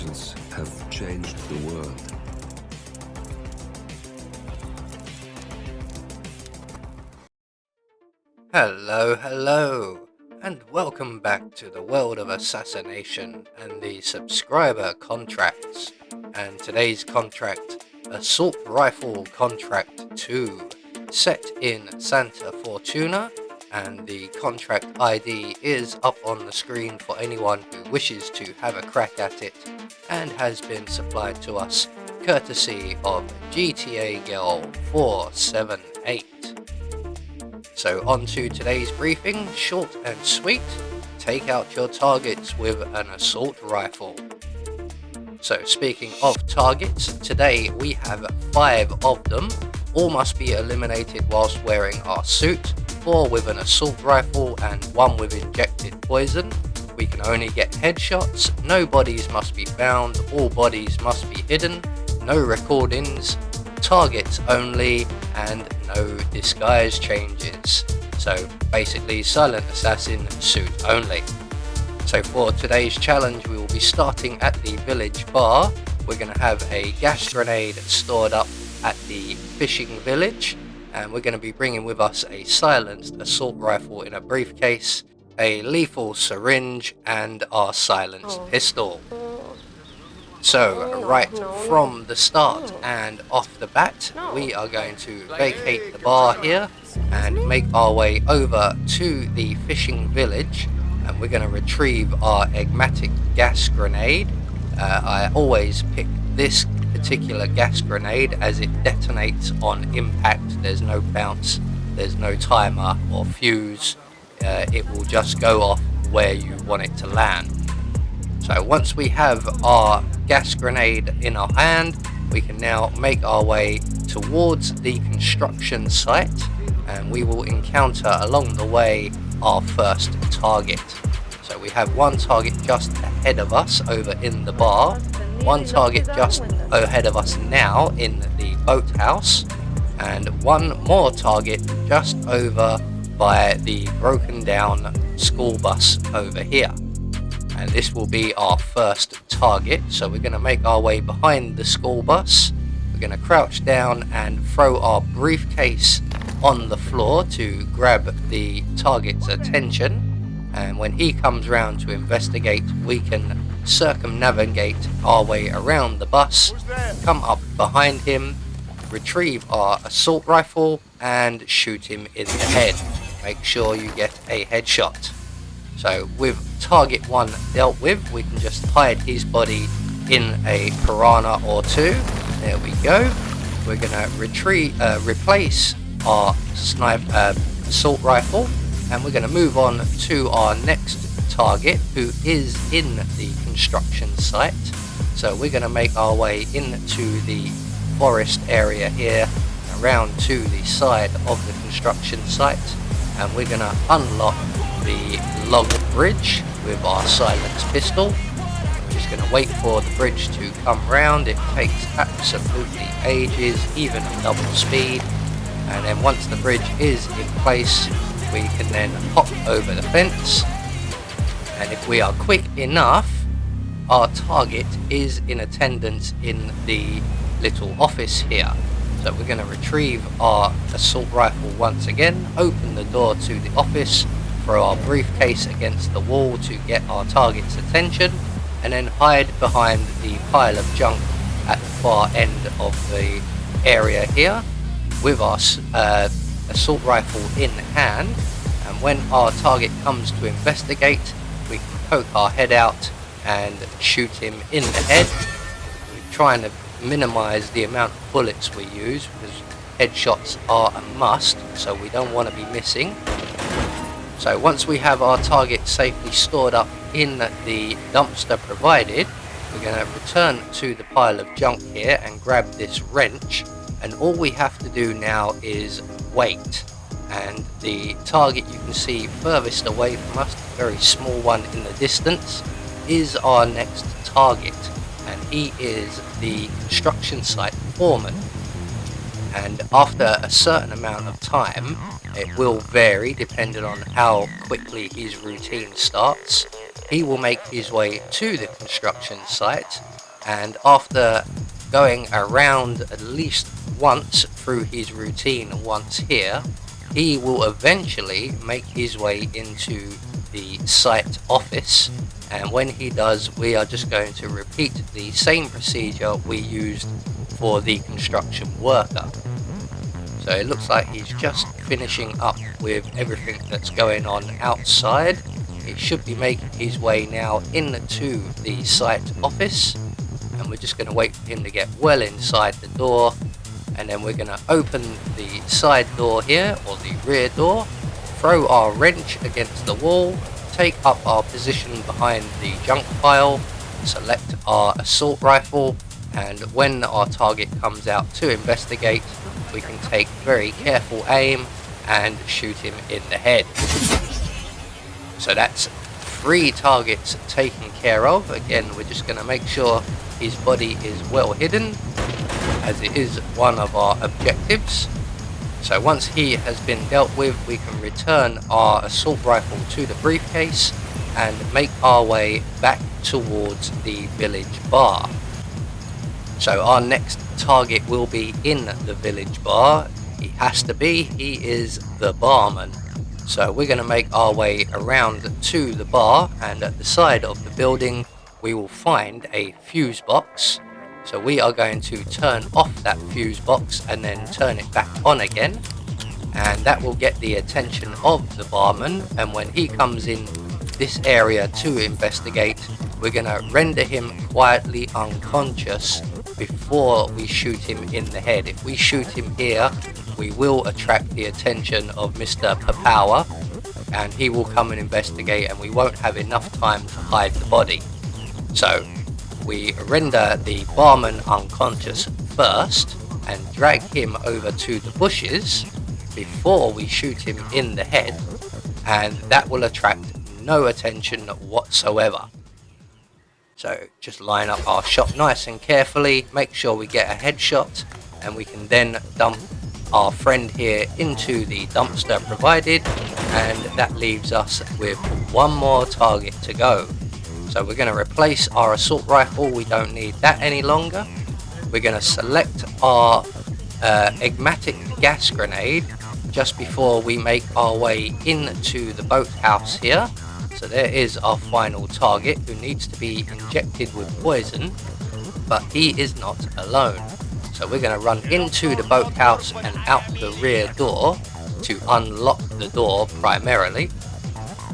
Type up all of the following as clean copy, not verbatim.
inventions have changed the world. Hello, and welcome back to the world of assassination and the subscriber contracts. And today's contract, Assault Rifle Contract 2, set in Santa Fortuna, and the contract ID is up on the screen for anyone who wishes to have a crack at it, and has been supplied to us courtesy of GTA Girl 478. So on to today's briefing, short and sweet. Take out your targets with an assault rifle. So speaking of targets, today we have 5 of them. All must be eliminated whilst wearing our suit, 4 with an assault rifle and 1 with injected poison. We can only get headshots, no bodies must be found, all bodies must be hidden, no recordings, targets only, and no disguise changes. So basically silent assassin suit only. So for today's challenge we will be starting at the village bar. We're going to have a gas grenade stored up at the fishing village, and we're going to be bringing with us a silenced assault rifle in a briefcase, a lethal syringe, and our silenced pistol. So right from the start and off the bat, we are going to vacate the bar here and make our way over to the fishing village, and we're going to retrieve our enigmatic gas grenade. I always pick this particular gas grenade as it detonates on impact. There's no bounce, there's no timer or fuse, it will just go off where you want it to land. So once we have our gas grenade in our hand, we can now make our way towards the construction site, and we will encounter along the way our first target. So we have one target just ahead of us over in the bar, one target just ahead of us now in the boathouse, and one more target just over by the broken down school bus over here. And this will be our first target. So we're going to make our way behind the school bus. We're going to crouch down and throw our briefcase on the floor to grab the target's attention, and when he comes round to investigate, we can circumnavigate our way around the bus, come up behind him, retrieve our assault rifle and shoot him in the head. Make sure you get a headshot. So with target 1 dealt with, we can just hide his body in a piranha or 2. There we go. We're going to replace our assault rifle, and we're going to move on to our next target, who is in the construction site. So we're going to make our way into the forest area here, around to the side of the construction site, and we're going to unlock the log bridge with our silenced pistol. We're just going to wait for the bridge to come round. It takes absolutely ages, even at double speed, and then once the bridge is in place, we can then hop over the fence, and if we are quick enough, our target is in attendance in the little office here. So we're going to retrieve our assault rifle once again, open the door to the office, throw our briefcase against the wall to get our target's attention, and then hide behind the pile of junk at the far end of the area here with our assault rifle in hand. And when our target comes to investigate, we can poke our head out and shoot him in the head. We're trying to minimize the amount of bullets we use, because headshots are a must, so we don't want to be missing. So once we have our target safely stored up in the dumpster provided, we're going to return to the pile of junk here and grab this wrench, and all we have to do now is wait. And the target you can see furthest away from us, the very small one in the distance, is our next target, and he is the construction site foreman. And after a certain amount of time, it will vary depending on how quickly his routine starts, he will make his way to the construction site and after going around at least once through his routine once here, he will eventually make his way into the site office, and when he does, we are just going to repeat the same procedure we used for the construction worker. So it looks like he's just finishing up with everything that's going on outside. He should be making his way now into the site office, and we're just going to wait for him to get well inside the door, and then we're going to open the side door here, or the rear door, throw our wrench against the wall, take up our position behind the junk pile, select our assault rifle, and when our target comes out to investigate, we can take very careful aim and shoot him in the head. So that's 3 targets taken care of. Again, we're just going to make sure his body is well hidden, as it is one of our objectives. So once he has been dealt with, we can return our assault rifle to the briefcase and make our way back towards the village bar. So our next target will be in the village bar. He has to be, he is the barman. So we're going to make our way around to the bar, and at the side of the building we will find a fuse box. So we are going to turn off that fuse box and then turn it back on again, and that will get the attention of the barman, and when he comes in this area to investigate, we're going to render him quietly unconscious before we shoot him in the head. If we shoot him here, we will attract the attention of Mr. Papower, and he will come and investigate, and we won't have enough time to hide the body. So we render the barman unconscious first and drag him over to the bushes before we shoot him in the head, and that will attract no attention whatsoever. So just line up our shot nice and carefully, make sure we get a headshot, and we can then dump our friend here into the dumpster provided, and that leaves us with 1 more target to go. So we're going to replace our assault rifle, we don't need that any longer. We're going to select our egmatic gas grenade just before we make our way into the boathouse here. So there is our final target, who needs to be injected with poison, but he is not alone. So we're going to run into the boathouse and out the rear door to unlock the door primarily.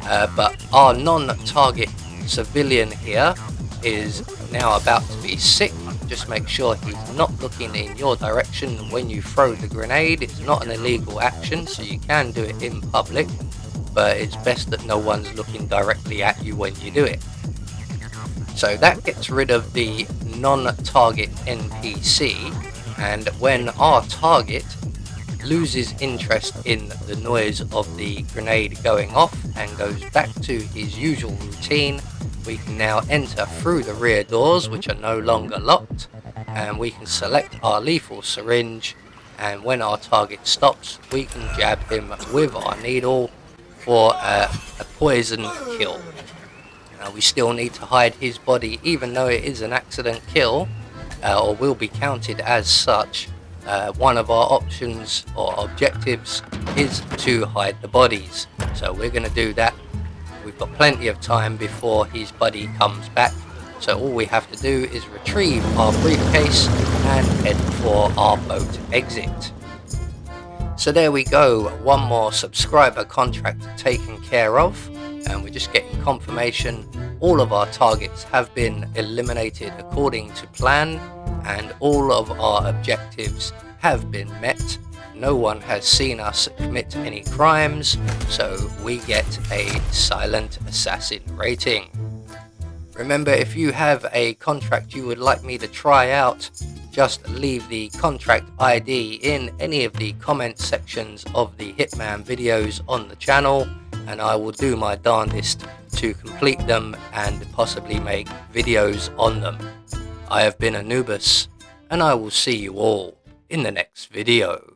But our non-target civilian here is now about to be sick. Just make sure he's not looking in your direction when you throw the grenade. It's not an illegal action, so you can do it in public, but it's best that no one's looking directly at you when you do it. So that gets rid of the non-target NPC, and when our target loses interest in the noise of the grenade going off and goes back to his usual routine, we can now enter through the rear doors, which are no longer locked, and we can select our lethal syringe, and when our target stops, we can jab him with our needle for a poison kill. We still need to hide his body, even though it is an accident kill, or will be counted as such. One of our options or objectives is to hide the bodies, so we're going to do that. We've got plenty of time before his buddy comes back, so all we have to do is retrieve our briefcase and head for our boat exit. So there we go, 1 more subscriber contract taken care of, and we're just getting confirmation all of our targets have been eliminated according to plan, and all of our objectives have been met. No one has seen us commit any crimes, so we get a silent assassin rating. Remember, if you have a contract you would like me to try out, just leave the contract ID in any of the comment sections of the Hitman videos on the channel, and I will do my darndest to complete them and possibly make videos on them. I have been Anubis, and I will see you all in the next video.